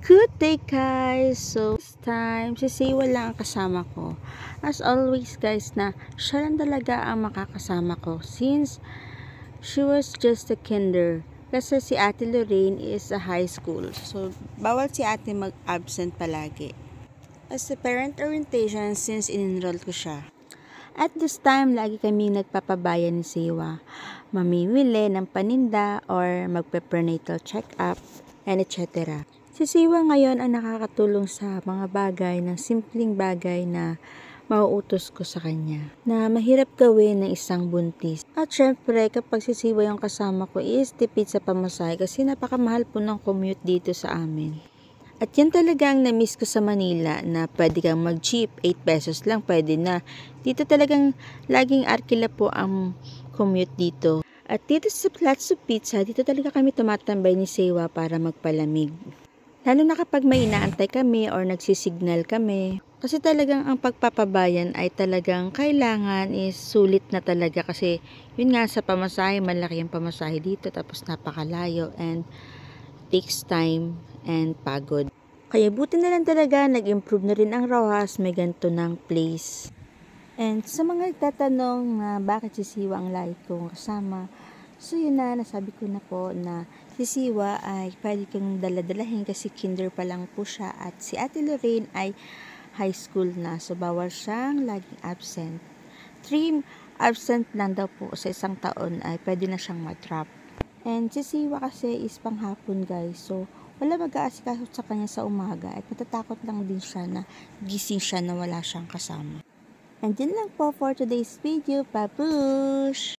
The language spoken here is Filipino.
Good day guys! So this time, si Siwa lang ang kasama ko. As always guys na siya lang talaga ang makakasama ko since she was just a kinder. Kasi si Ate Lorraine is a high school. So bawal si ate mag-absent palagi. As a parent orientation since in-enroll ko siya. At this time, lagi kami nagpapabayan ni Siwa. Mamimili ng paninda or magpe-prenatal check-up and etc. Si Siwa ngayon ang nakakatulong sa mga bagay, ng simpleng bagay na mauutos ko sa kanya, na mahirap gawin ng isang buntis. At syempre, kapag si Siwa yung kasama ko, is tipid sa pamasahe kasi napakamahal po ng commute dito sa amin. At yan talaga ang na-miss ko sa Manila na pwede kang mag-jeep, 8 pesos lang pwede na. Dito talagang laging arkila po ang commute dito. At dito sa Platso Pizza, dito talaga kami tumatambay ni Siwa para magpalamig. Lalo na kapag may inaantay kami or nagsisignal kami. Kasi talagang ang pagpapabayan ay talagang kailangan is sulit na talaga kasi yun nga sa pamasahe, malaki ang pamasahe dito tapos napakalayo and takes time and pagod. Kaya buti na lang talaga nag-improve na rin ang Rojas, may ganito ng place. And sa mga nagtatanong na bakit si Siwa ang lagi kong kasama, so yun na, nasabi ko na po na si Siwa ay pwede kong daladalahin kasi kinder pa lang po siya at si Ate Lorraine ay high school na so bawal siyang laging absent. 3 absent lang daw po sa isang taon ay pwede na siyang mag-drop. And si Siwa kasi is panghapon guys, so wala mag-aasikaso sa kanya sa umaga at matatakot lang din siya na gising siya na wala siyang kasama. And yun lang po for today's video. Babush!